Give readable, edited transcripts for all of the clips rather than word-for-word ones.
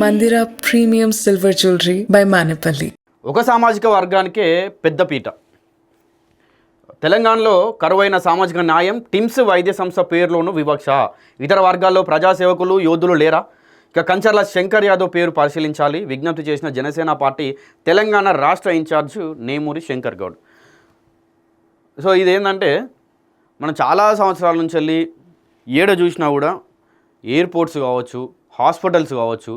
Mandira Premium Silver Jewelry by Manipali. ఒక సామాజిక వర్గానికే పెద్దపీట. తెలంగాణలో కరువైన సామాజిక న్యాయం టిమ్స్ వైద్య సంస్థ పేరులోనూ వివక్ష. ఇతర వర్గాల్లో ప్రజాసేవకులు యోధులు లేరా? ఇక కంచర్ల శంకర్ యాదవ్ పేరు పరిశీలించాలి విజ్ఞప్తి చేసిన జనసేన పార్టీ తెలంగాణ రాష్ట్ర ఇన్ఛార్జ్ నేమూరి శంకర్ గౌడ్. సో ఇదేంటంటే మనం చాలా సంవత్సరాల నుంచి వెళ్ళి చూసినా కూడా ఎయిర్పోర్ట్స్ కావచ్చు, హాస్పిటల్స్ కావచ్చు,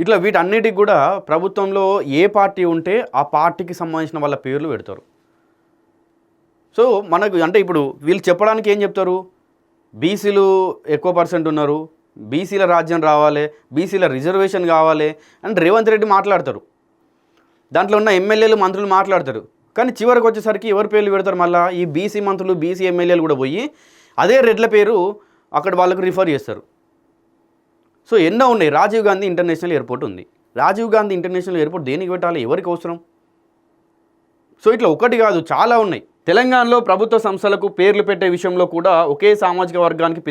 ఇట్లా వీటన్నిటికి కూడా ప్రభుత్వంలో ఏ పార్టీ ఉంటే ఆ పార్టీకి సంబంధించిన వాళ్ళ పేర్లు పెడతారు. సో మనకు అంటే ఇప్పుడు వీళ్ళు చెప్పడానికి ఏం చెప్తారు, బీసీలు ఎక్కువ పర్సెంట్ ఉన్నారు, బీసీల రాజ్యం రావాలి, బీసీల రిజర్వేషన్ కావాలి అని రేవంత్ రెడ్డి మాట్లాడతారు. దాంట్లో ఉన్న ఎమ్మెల్యేలు మంత్రులు మాట్లాడతారు. కానీ చివరికి వచ్చేసరికి ఎవరి పేర్లు పెడతారు? మళ్ళీ ఈ బీసీ మంత్రులు, బీసీ ఎమ్మెల్యేలు కూడా పోయి అదే రెడ్ల పేరు అక్కడ వాళ్ళకు రిఫర్ చేస్తారు. సో ఎన్నో ఉన్నాయి. రాజీవ్ గాంధీ ఇంటర్నేషనల్ ఎయిర్పోర్ట్ ఉంది. రాజీవ్ గాంధీ ఇంటర్నేషనల్ ఎయిర్పోర్ట్ దేనికి పెట్టాలి, ఎవరికి అవసరం? సో ఇట్లా ఒకటి కాదు, చాలా ఉన్నాయి. తెలంగాణలో ప్రభుత్వ సంస్థలకు పేర్లు పెట్టే విషయంలో కూడా ఒకే సామాజిక వర్గానికి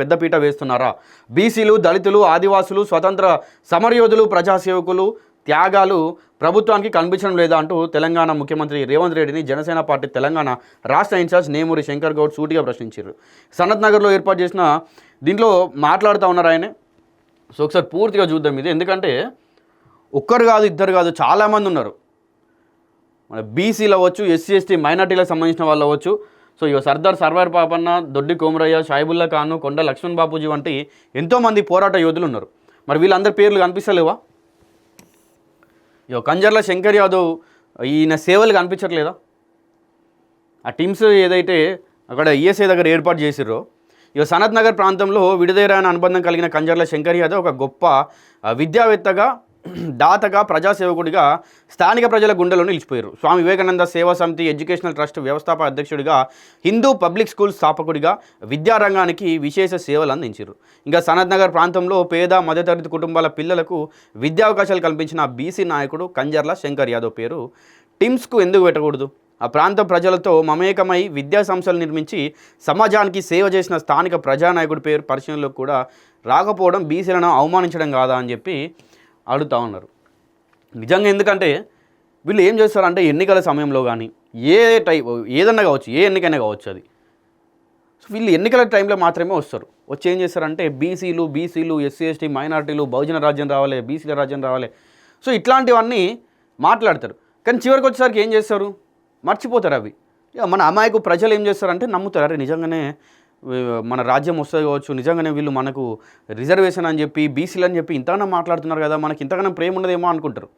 పెద్దపీట వేస్తున్నారా? బీసీలు, దళితులు, ఆదివాసులు, స్వతంత్ర సమరయోధులు, ప్రజాసేవకులు త్యాగాలు ప్రభుత్వానికి కనిపించడం లేదా అంటూ తెలంగాణ ముఖ్యమంత్రి రేవంత్ రెడ్డిని జనసేన పార్టీ తెలంగాణ రాష్ట్ర ఇన్ఛార్జ్ నేమూరి శంకర్ గౌడ్ సూటిగా ప్రశ్నించారు. సనత్ నగర్లో ఏర్పాటు చేసిన దీంట్లో మాట్లాడుతూ ఉన్నారు ఆయన. సో ఒకసారి పూర్తిగా చూద్దాం ఇది. ఎందుకంటే ఒక్కరు కాదు, ఇద్దరు కాదు, చాలామంది ఉన్నారు. మన బీసీలు అవ్వచ్చు, ఎస్సీ ఎస్టీ మైనార్టీలకు సంబంధించిన వాళ్ళు అవ్వచ్చు. సో ఇక సర్దార్ సర్వార్ పాపన్న, దొడ్డి కోమరయ్య, షాయిబుల్లా ఖాను, కొండ లక్ష్మణ్ బాపూజీ వంటి ఎంతోమంది పోరాట యోధులు ఉన్నారు. మరి వీళ్ళందరి పేర్లు కనిపిస్తలేవా? ఇక కంజర్ల శంకర్ యాదవ్ ఈయన సేవలు కనిపించట్లేదా? ఆ టీమ్స్ ఏదైతే అక్కడ ఈఎస్ఐ దగ్గర ఏర్పాటు చేసిర్రో, ఇక సనత్ నగర్ ప్రాంతంలో విడుదలైన అనుబంధం కలిగిన కంజర్ల శంకర్ యాదవ్ ఒక గొప్ప విద్యావేత్తగా, దాతగా, ప్రజాసేవకుడిగా స్థానిక ప్రజల గుండెలో నిలిచిపోయారు. స్వామి వివేకానంద సేవా సమితి ఎడ్యుకేషనల్ ట్రస్ట్ వ్యవస్థాపక అధ్యక్షుడిగా, హిందూ పబ్లిక్ స్కూల్ స్థాపకుడిగా విద్యారంగానికి విశేష సేవలు అందించారు. ఇంకా సనత్ నగర్ ప్రాంతంలో పేద మధ్యతరగతి కుటుంబాల పిల్లలకు విద్యావకాశాలు కల్పించిన బీసీ నాయకుడు కంజర్ల శంకర్ యాదవ్ పేరు టిమ్స్కు ఎందుకు పెట్టకూడదు? ఆ ప్రాంత ప్రజలతో మమేకమై విద్యా సంస్థలు నిర్మించి సమాజానికి సేవ చేసిన స్థానిక ప్రజానాయకుడి పేరు పరిశీలనలో కూడా రాకపోవడం బీసీలను అవమానించడం కాదా అని చెప్పి అడుగుతూ ఉన్నారు. నిజంగా ఎందుకంటే వీళ్ళు ఏం చేస్తారంటే ఎన్నికల సమయంలో కానీ ఏదన్నా కావచ్చు, ఏ ఎన్నికైనా కావచ్చు, అది వీళ్ళు ఎన్నికల టైంలో మాత్రమే వస్తారు. వచ్చి ఏం చేస్తారంటే బీసీలు, ఎస్సీ ఎస్టీ మైనార్టీలు, బహుజన రాజ్యం రావాలి, బీసీల రాజ్యం రావాలి, సో ఇట్లాంటివన్నీ మాట్లాడతారు. కానీ చివరికి వచ్చేసరికి ఏం చేస్తారు, మర్చిపోతారు అవి. మన అమాయకు ప్రజలు ఏం చేస్తారంటే నమ్ముతారు, అరే నిజంగానే మన రాజ్యం వస్తుంది కావచ్చు, నిజంగానే వీళ్ళు మనకు రిజర్వేషన్ అని చెప్పి, బీసీలు అని చెప్పి ఇంతగానో మాట్లాడుతున్నారు కదా, మనకి ఇంతగానో ప్రేమ ఉండదేమో అనుకుంటారు.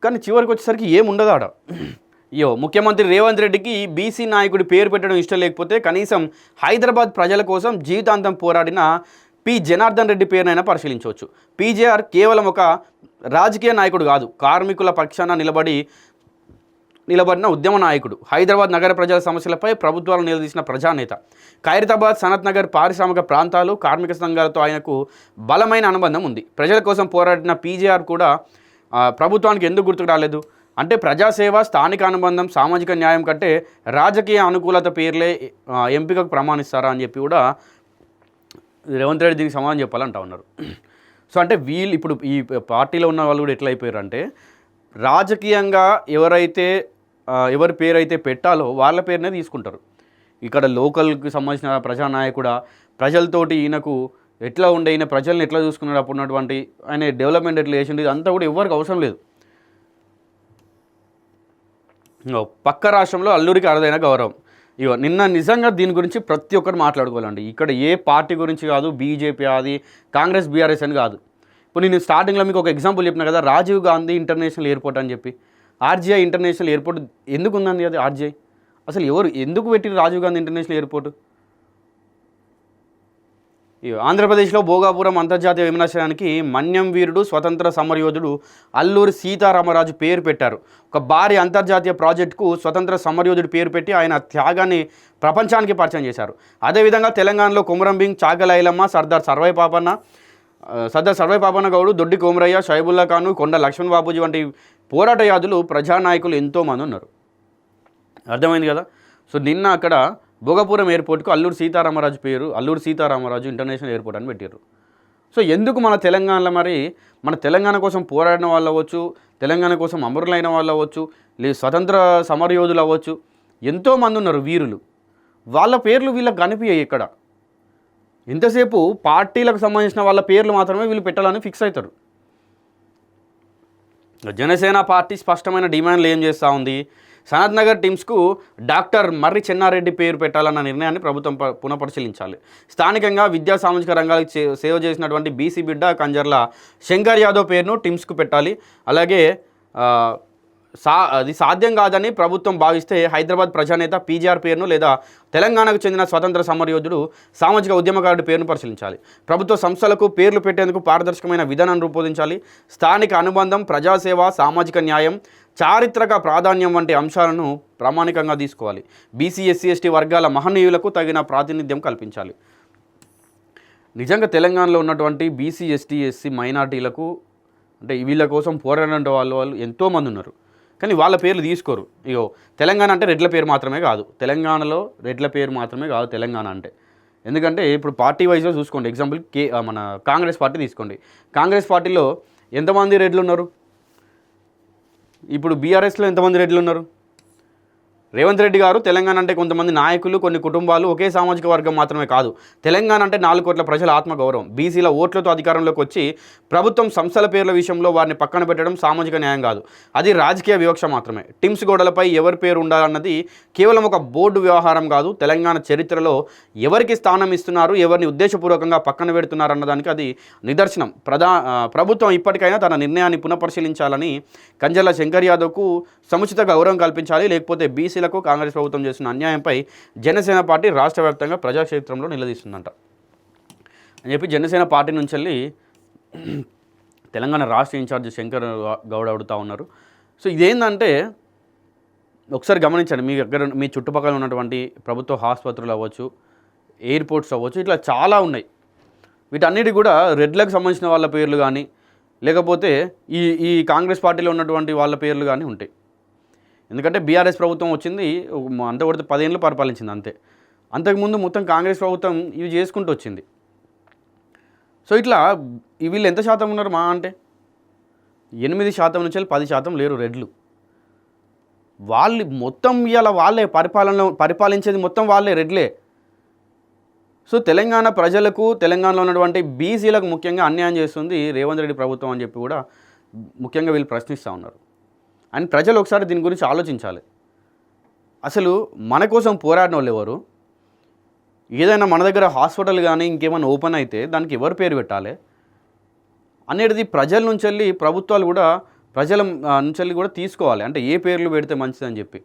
కానీ చివరికి వచ్చేసరికి ఏముండదు ఆడ. ముఖ్యమంత్రి రేవంత్ రెడ్డికి బీసీ నాయకుడి పేరు పెట్టడం ఇష్టం లేకపోతే కనీసం హైదరాబాద్ ప్రజల కోసం జీవితాంతం పోరాడిన పి జనార్దన్ రెడ్డి పేరునైనా పరిశీలించవచ్చు. పీజేఆర్ కేవలం ఒక రాజకీయ నాయకుడు కాదు, కార్మికుల పక్షాన నిలబడిన ఉద్యమ నాయకుడు, హైదరాబాద్ నగర ప్రజల సమస్యలపై ప్రభుత్వాలను నిలదీసిన ప్రజానేత. ఖైరతాబాద్, సనత్ నగర్ పారిశ్రామిక ప్రాంతాలు, కార్మిక సంఘాలతో ఆయనకు బలమైన అనుబంధం ఉంది. ప్రజల కోసం పోరాడిన పీజేఆర్ కూడా ప్రభుత్వానికి ఎందుకు గుర్తుకు రాలేదు అంటే ప్రజాసేవ, స్థానిక అనుబంధం, సామాజిక న్యాయం కంటే రాజకీయ అనుకూలత పేర్లే ఎంపికకు ప్రమాణిస్తారా అని చెప్పి కూడా రేవంత్ రెడ్డి దీనికి సమాధానం చెప్పాలంటా ఉన్నారు. సో అంటే వీళ్ళు ఇప్పుడు ఈ పార్టీలో ఉన్న వాళ్ళు కూడా ఎట్లా అయిపోయారు అంటే రాజకీయంగా ఎవరి పేరు అయితే పెట్టాలో వాళ్ళ పేరునే తీసుకుంటారు. ఇక్కడ లోకల్కి సంబంధించిన ప్రజానాయకుడా, ప్రజలతోటి ఈయనకు ఎట్లా ఉండే, ఈయన ప్రజల్ని ఎట్లా చూసుకున్నాడు, అప్పుడు ఉన్నటువంటి ఆయన డెవలప్మెంట్ ఎట్లా చేసింది, ఇదంతా కూడా ఎవరికి అవసరం లేదు. పక్క రాష్ట్రంలో అల్లూరికి అరుదైన గౌరవం. నిన్న నిజంగా దీని గురించి ప్రతి ఒక్కరు మాట్లాడుకోవాలండి. ఇక్కడ ఏ పార్టీ గురించి కాదు, బీజేపీ అది, కాంగ్రెస్, బీఆర్ఎస్ అని కాదు. ఇప్పుడు నేను స్టార్టింగ్లో మీకు ఒక ఎగ్జాంపుల్ చెప్పిన కదా, రాజీవ్ గాంధీ ఇంటర్నేషనల్ ఎయిర్పోర్ట్ అని చెప్పి. ఆర్జీఐ ఇంటర్నేషనల్ ఎయిర్పోర్ట్ ఎందుకు ఉందండి? అది ఆర్జీఐ అసలు ఎందుకు పెట్టిరు రాజీవ్ గాంధీ ఇంటర్నేషనల్ ఎయిర్పోర్ట్? ఆంధ్రప్రదేశ్లో భోగాపురం అంతర్జాతీయ విమానాశ్రయానికి మన్యం వీరుడు, స్వతంత్ర సమరయోధుడు అల్లూరి సీతారామరాజు పేరు పెట్టారు. ఒక భారీ అంతర్జాతీయ ప్రాజెక్టుకు స్వతంత్ర సమరయోధుడి పేరు పెట్టి ఆయన త్యాగాన్ని ప్రపంచానికి పరిచయం చేశారు. అదేవిధంగా తెలంగాణలో కొమరంభీం, చాగలైలమ్మ, సర్దార్ సర్వై పాపన్న గౌడు, దొడ్డి కోమరయ్య, షాయిబుల్లా ఖాను, కొండ లక్ష్మణ్ బాపూజీ వంటి పోరాట యాదులు, ప్రజానాయకులు ఎంతోమంది ఉన్నారు. అర్థమైంది కదా. సో నిన్న అక్కడ భోగపురం ఎయిర్పోర్ట్కు అల్లూరి సీతారామరాజు ఇంటర్నేషనల్ ఎయిర్పోర్ట్ అని పెట్టారు. సో ఎందుకు మన తెలంగాణలో మరి మన తెలంగాణ కోసం పోరాడిన వాళ్ళు అవ్వచ్చు, తెలంగాణ కోసం అమరులైన వాళ్ళు అవ్వచ్చు, లేదు స్వతంత్ర సమరయోధులు అవ్వచ్చు, ఎంతోమంది ఉన్నారు వీరులు. వాళ్ళ పేర్లు వీళ్ళకి కనిపించాయి ఇక్కడ. ఎంతసేపు పార్టీలకు సంబంధించిన వాళ్ళ పేర్లు మాత్రమే వీళ్ళు పెట్టాలని ఫిక్స్ అవుతారు. జనసేన పార్టీ స్పష్టమైన డిమాండ్లు ఏం చేస్తూ ఉంది? సనత్ నగర్ టీమ్స్కు డాక్టర్ మర్రి చెన్నారెడ్డి పేరు పెట్టాలన్న నిర్ణయాన్ని ప్రభుత్వం పునఃపరిశీలించాలి. స్థానికంగా విద్యా సామాజిక రంగాలకు సేవ చేసినటువంటి బీసీ బిడ్డ కంజర్ల శంకర్ యాదవ్ పేరును టీమ్స్కు పెట్టాలి. అలాగే అది సాధ్యం కాదని ప్రభుత్వం భావిస్తే హైదరాబాద్ ప్రజానేత పీజీఆర్ పేరును లేదా తెలంగాణకు చెందిన స్వతంత్ర సమరయోధుడు సామాజిక ఉద్యమకారుడి పేరును పరిశీలించాలి. ప్రభుత్వ సంస్థలకు పేర్లు పెట్టేందుకు పారదర్శకమైన విధానం రూపొందించాలి. స్థానిక అనుబంధం, ప్రజాసేవ, సామాజిక న్యాయం, చారిత్రక ప్రాధాన్యం వంటి అంశాలను ప్రామాణికంగా తీసుకోవాలి. బీసీ, ఎస్సీ, ఎస్టీ వర్గాల మహనీయులకు తగిన ప్రాతినిధ్యం కల్పించాలి. నిజంగా తెలంగాణలో ఉన్నటువంటి బీసీ, ఎస్టీ, ఎస్సీ మైనార్టీలకు అంటే వీళ్ళ కోసం పోరాడే వాళ్ళు ఎంతోమంది ఉన్నారు. కానీ వాళ్ళ పేర్లు తీసుకోరు. ఇగో తెలంగాణ అంటే రెడ్ల పేరు మాత్రమే కాదు, తెలంగాణలో రెడ్ల పేరు మాత్రమే కాదు తెలంగాణ అంటే. ఎందుకంటే ఇప్పుడు పార్టీ వైజ్గా చూసుకోండి. ఎగ్జాంపుల్ మన కాంగ్రెస్ పార్టీ తీసుకోండి. కాంగ్రెస్ పార్టీలో ఎంతమంది రెడ్లు ఉన్నారు? ఇప్పుడు బీఆర్ఎస్లో ఎంతమంది రెడ్లు ఉన్నారు? రేవంత్ రెడ్డి గారు తెలంగాణ అంటే కొంతమంది నాయకులు, కొన్ని కుటుంబాలు, ఒకే సామాజిక వర్గం మాత్రమే కాదు, తెలంగాణ అంటే 4 కోట్ల ప్రజల ఆత్మగౌరవం. బీసీల ఓట్లతో అధికారంలోకి వచ్చి ప్రభుత్వం సంస్థల పేర్ల విషయంలో వారిని పక్కన పెట్టడం సామాజిక న్యాయం కాదు, అది రాజకీయ వివక్ష మాత్రమే. టిమ్స్ గోడలపై ఎవరి పేరు ఉండాలన్నది కేవలం ఒక బోర్డు వ్యవహారం కాదు. తెలంగాణ చరిత్రలో ఎవరికి స్థానం ఇస్తున్నారు, ఎవరిని ఉద్దేశపూర్వకంగా పక్కన పెడుతున్నారు అన్నదానికి అది నిదర్శనం. ప్రభుత్వం ఇప్పటికైనా తన నిర్ణయాన్ని పునఃపరిశీలించాలని కంజర్ల శంకర్ యాదవ్కు సముచిత గౌరవం కల్పించాలి. లేకపోతే బీసీలకు కాంగ్రెస్ ప్రభుత్వం చేస్తున్న అన్యాయంపై జనసేన పార్టీ రాష్ట్ర వ్యాప్తంగా ప్రజాక్షేత్రంలో నిలదీస్తుందంట అని చెప్పి జనసేన పార్టీ నుంచి వెళ్ళి తెలంగాణ రాష్ట్ర ఇన్ఛార్జ్ శంకర్ గౌడ్ అడుగుతూ ఉన్నారు. సో ఇదేంటంటే ఒకసారి గమనించండి, మీ దగ్గర మీ చుట్టుపక్కల ఉన్నటువంటి ప్రభుత్వ ఆసుపత్రులు అవ్వచ్చు, ఎయిర్పోర్ట్స్ అవ్వచ్చు, ఇట్లా చాలా ఉన్నాయి. వీటన్నిటి కూడా రెడ్లకు సంబంధించిన వాళ్ళ పేర్లు కానీ లేకపోతే ఈ కాంగ్రెస్ పార్టీలో ఉన్నటువంటి వాళ్ళ పేర్లు కానీ ఉంటాయి. ఎందుకంటే బీఆర్ఎస్ ప్రభుత్వం వచ్చింది అంత కొడితే 10 ఏళ్ళు పరిపాలించింది అంతే. అంతకుముందు మొత్తం కాంగ్రెస్ ప్రభుత్వం ఇవి చేసుకుంటూ వచ్చింది. సో ఇట్లా వీళ్ళు ఎంత శాతం ఉన్నారు? మా అంటే 8% నుంచి 10% లేరు రెడ్లు. వాళ్ళు మొత్తం ఇవాళ వాళ్ళే పరిపాలించేది మొత్తం వాళ్ళే, రెడ్లే. సో తెలంగాణ ప్రజలకు, తెలంగాణలో ఉన్నటువంటి బీసీలకు ముఖ్యంగా అన్యాయం చేస్తుంది రేవంత్ రెడ్డి ప్రభుత్వం అని చెప్పి కూడా ముఖ్యంగా వీళ్ళు ప్రశ్నిస్తూ ఉన్నారు. అండ్ ప్రజలు ఒకసారి దీని గురించి ఆలోచించాలి. అసలు మన కోసం పోరాడిన వాళ్ళు ఎవరు? ఏదైనా మన దగ్గర హాస్పిటల్ కానీ ఇంకేమైనా ఓపెన్ అయితే దానికి ఎవరు పేరు పెట్టాలి అనేది ప్రజల నుంచి వెళ్ళి ప్రభుత్వాలు కూడా ప్రజల నుంచి వెళ్ళి కూడా తీసుకోవాలి. అంటే ఏ పేర్లు పెడితే మంచిదని చెప్పి.